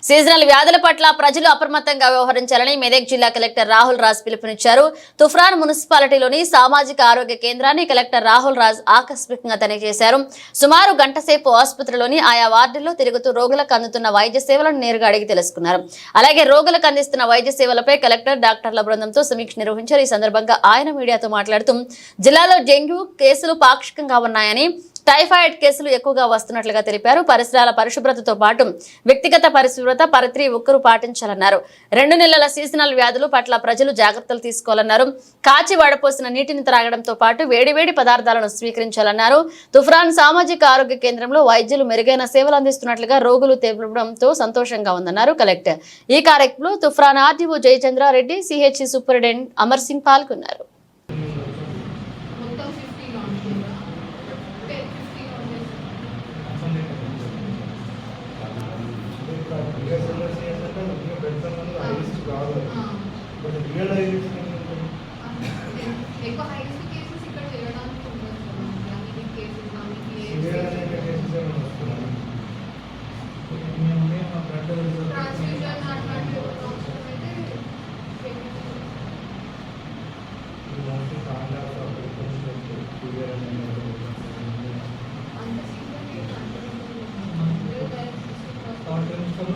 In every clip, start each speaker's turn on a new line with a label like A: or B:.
A: Seasonal వ్యాధుల పట్ల ప్రజలు అప్రమత్తంగా వ్యవహరించాలని మెదక్ జిల్లా కలెక్టర్ రాహుల్ రాజ్ పిలుపునిచ్చారు. తుఫ్రాన్ మున్సిపాలిటీలోని సామాజిక ఆరోగ్య కేంద్రాన్ని కలెక్టర్ రాహుల్ రాజ్ ఆకస్మికంగా తనిఖీ చేశారు. సుమారు గంట సేపు ఆసుపత్రిలోని ఆయా వార్డుల్లో తిరుగుతూ రోగులకు అందుతున్న వైద్య సేవలను నేరుగా అడిగి తెలుసుకున్నారు. అలాగే రోగులకు అందిస్తున్న వైద్య సేవలపై కలెక్టర్ డాక్టర్ల బృందంతో సమీక్ష నిర్వహించారు. ఈ సందర్భంగా ఆయన మీడియాతో మాట్లాడుతూ జిల్లాలో డెంగ్యూ కేసులు పాక్షికంగా ఉన్నాయని, టైఫాయిడ్ కేసులు ఎక్కువగా వస్తున్నట్లుగా తెలిపారు. పరిసరాల పరిశుభ్రతతో పాటు వ్యక్తిగత పరిశుభ్రత ప్రతి ఒక్కరూ పాటించాలన్నారు. 2 నెలల సీజనల్ వ్యాధుల పట్ల ప్రజలు జాగ్రత్తలు తీసుకోవాలన్నారు. కాచి వడపోసిన నీటిని త్రాగడంతో పాటు వేడివేడి పదార్థాలను స్వీకరించాలన్నారు. తుఫ్రాన్ సామాజిక ఆరోగ్య కేంద్రంలో వైద్యులు మెరుగైన సేవలు అందిస్తున్నట్లుగా రోగులు తెలపడంతో సంతోషంగా ఉందన్నారు కలెక్టర్. ఈ కార్యక్రమంలో Toopran RDO Jayachandra Reddy, CHC superintendent Amar Singh పాల్గొన్నారు.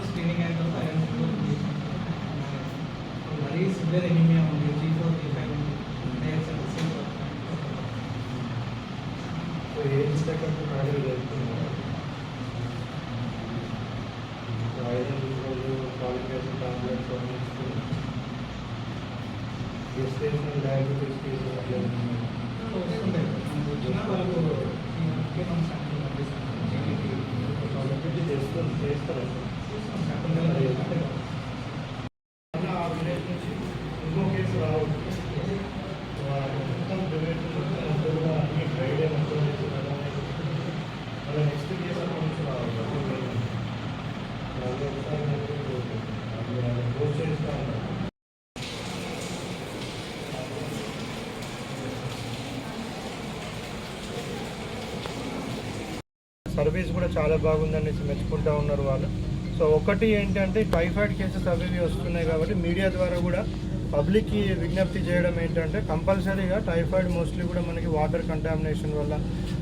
B: స్క్రీనింగ్ అయిన తర్వాత మరీ సివియర్ ఎనీమియా ఉంది, G4 G5 ఇంకో కేసు రావచ్చు. నెక్స్ట్ కేసు నుంచి రావాలి. పోస్ట్ చేస్తూ ఉంటారు. సర్వీస్ కూడా చాలా బాగుందనేసి మెచ్చుకుంటూ ఉన్నారు వాళ్ళు. సో ఒకటి ఏంటంటే టైఫాయిడ్ కేసెస్ అవి వస్తున్నాయి కాబట్టి మీడియా ద్వారా కూడా పబ్లిక్కి విజ్ఞప్తి చేయడం ఏంటంటే కంపల్సరీగా టైఫాయిడ్ మోస్ట్లీ కూడా మనకి వాటర్ కంటామినేషన్ వల్ల,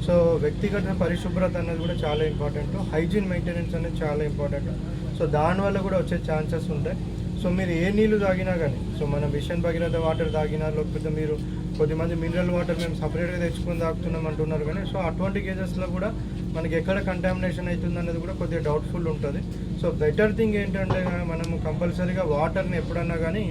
B: సో వ్యక్తిగత పరిశుభ్రత అనేది కూడా చాలా ఇంపార్టెంట్, హైజీన్ మెయింటెనెన్స్ అనేది చాలా ఇంపార్టెంట్. సో దానివల్ల కూడా వచ్చే ఛాన్సెస్ ఉంటాయి. సో మీరు ఏ నీళ్ళు తాగినా కానీ, సో మనం మిషన్ భగీరథ వాటర్ తాగినా, లేకపోతే మీరు కొద్దిమంది మినరల్ వాటర్ మేము సపరేట్గా తెచ్చుకొని తాగుతున్నాం అంటున్నారు కానీ, సో అటువంటి కేసెస్లో కూడా మనకి ఎక్కడ కంటామినేషన్ అవుతుంది అనేది కూడా కొద్దిగా డౌట్ఫుల్ ఉంటుంది. సో బెటర్ థింగ్ ఏంటంటే మనము కంపల్సరీగా వాటర్ని ఎప్పుడన్నా కానీ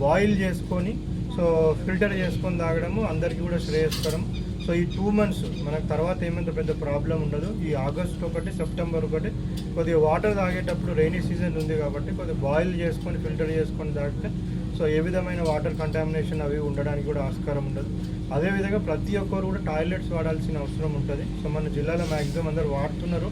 B: బాయిల్ చేసుకొని, సో ఫిల్టర్ చేసుకొని తాగడము అందరికీ కూడా శ్రేయస్కరం. సో ఈ 2 months మనకు తర్వాత ఏమంత పెద్ద ప్రాబ్లం ఉండదు. ఈ ఆగస్ట్ 1, సెప్టెంబర్ 1 కొద్దిగా వాటర్ తాగేటప్పుడు రైనీ సీజన్ ఉంది కాబట్టి కొద్దిగా బాయిల్ చేసుకొని ఫిల్టర్ చేసుకొని తాగితే సో ఏ విధమైన వాటర్ కంటామినేషన్ అవి ఉండడానికి కూడా ఆస్కారం ఉండదు. అదేవిధంగా ప్రతి ఒక్కరు కూడా టాయిలెట్స్ వాడాల్సిన అవసరం ఉంటుంది. సో మన జిల్లాలో మ్యాక్సిమం అందరూ వాడుతున్నారు.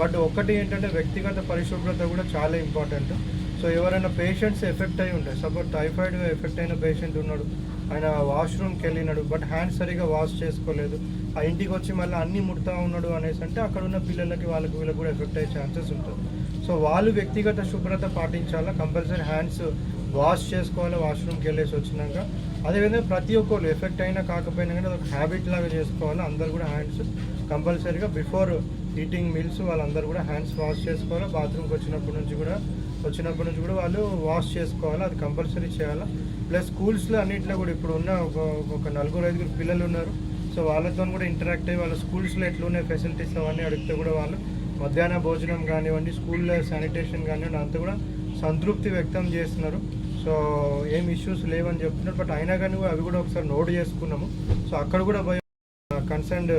B: బట్ ఒకటి ఏంటంటే వ్యక్తిగత పరిశుభ్రత కూడా చాలా ఇంపార్టెంట్. సో ఎవరైనా పేషెంట్స్ ఎఫెక్ట్ అయి ఉంటాయి, సపోజ్ టైఫాయిడ్గా ఎఫెక్ట్ అయిన పేషెంట్ ఉన్నాడు, ఆయన వాష్రూమ్కి వెళ్ళినాడు బట్ హ్యాండ్స్ సరిగా వాష్ చేసుకోలేదు, ఆ ఇంటికి వచ్చి మళ్ళీ అన్నీ ముడతా ఉన్నాడు అనేసి అంటే అక్కడ ఉన్న పిల్లలకి వీళ్ళకి కూడా ఎఫెక్ట్ అయ్యే ఛాన్సెస్ ఉంటుంది. సో వాళ్ళు వ్యక్తిగత శుభ్రత పాటించాలా, కంపల్సరీ హ్యాండ్స్ వాష్ చేసుకోవాలి వాష్రూమ్కి వెళ్ళేసి వచ్చినాక. అదేవిధంగా ప్రతి ఒక్కరు ఎఫెక్ట్ అయినా కాకపోయినా కానీ అదొక హ్యాబిట్ లాగా చేసుకోవాలి. అందరు కూడా హ్యాండ్స్ కంపల్సరీగా బిఫోర్ ఈటింగ్ మీల్స్ వాళ్ళందరూ కూడా హ్యాండ్స్ వాష్ చేసుకోవాలి. బాత్రూమ్కి వచ్చినప్పటి నుంచి కూడా వాళ్ళు వాష్ చేసుకోవాలి, అది కంపల్సరీ చేయాలి. ప్లస్ స్కూల్స్లో అన్నింటిలో కూడా ఇప్పుడు ఉన్న ఒక 4-5 పిల్లలు ఉన్నారు. సో వాళ్ళతో కూడా ఇంటరాక్ట్ అయ్యి వాళ్ళ స్కూల్స్లో ఎట్లున్నాయి ఫెసిలిటీస్ అవన్నీ అడిగితే కూడా వాళ్ళు మధ్యాహ్న భోజనం కానివ్వండి, స్కూల్లో శానిటేషన్ కానివ్వండి అంతా కూడా సంతృప్తి వ్యక్తం చేస్తున్నారు. సో ఏం ఇష్యూస్ లేవని చెప్తున్నారు. బట్ అయినా కానీ అవి కూడా ఒకసారి నోట్ చేసుకున్నాము. సో అక్కడ కూడా కన్సర్న్డ్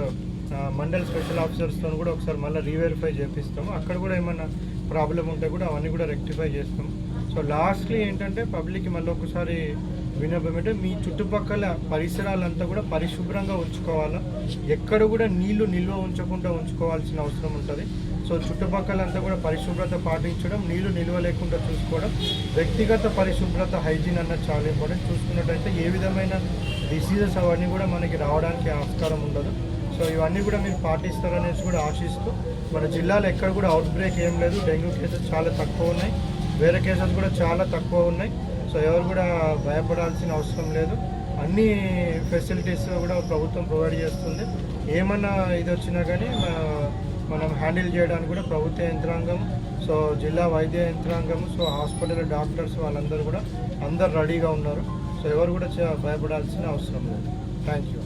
B: మండల్ స్పెషల్ ఆఫీసర్స్తో కూడా ఒకసారి మళ్ళీ రీవెరిఫై చేపిస్తాము. అక్కడ కూడా ఏమన్నా ప్రాబ్లం ఉంటే కూడా అవన్నీ కూడా రెక్టిఫై చేస్తాము. సో లాస్ట్లీ ఏంటంటే పబ్లిక్కి మళ్ళీ ఒకసారి విన్నపం అంటే మీ చుట్టుపక్కల పరిసరాలంతా కూడా పరిశుభ్రంగా ఉంచుకోవాలా, ఎక్కడ కూడా నీళ్లు నిల్వ ఉంచుకోవాల్సిన అవసరం ఉంటుంది. సో చుట్టుపక్కలంతా కూడా పరిశుభ్రత పాటించడం, నీళ్లు నిల్వ లేకుండా చూసుకోవడం, వ్యక్తిగత పరిశుభ్రత హైజీన్ అన్నది చాలా ఇంపార్టెంట్. చూసుకున్నట్టయితే ఏ విధమైన డిసీజెస్ అవన్నీ కూడా మనకి రావడానికి ఆస్కారం ఉండదు. సో ఇవన్నీ కూడా మీరు పాటిస్తారనేసి కూడా ఆశిస్తూ మన జిల్లాలో ఎక్కడ కూడా అవుట్ బ్రేక్ ఏం లేదు. డెంగ్యూ కేసెస్ చాలా తక్కువ ఉన్నాయి, వేరే కేసెస్ కూడా చాలా తక్కువ ఉన్నాయి. సో ఎవరు కూడా భయపడాల్సిన అవసరం లేదు. అన్ని ఫెసిలిటీస్ కూడా ప్రభుత్వం ప్రొవైడ్ చేస్తుంది. ఏమన్నా ఇది వచ్చినా కానీ మనం హ్యాండిల్ చేయడానికి కూడా ప్రభుత్వ యంత్రాంగం, సో జిల్లా వైద్య యంత్రాంగం, సో హాస్పిటల్ డాక్టర్స్ వాళ్ళందరూ కూడా అందరు రెడీగా ఉన్నారు. సో ఎవరు కూడా భయపడాల్సిన అవసరం లేదు. Thank you.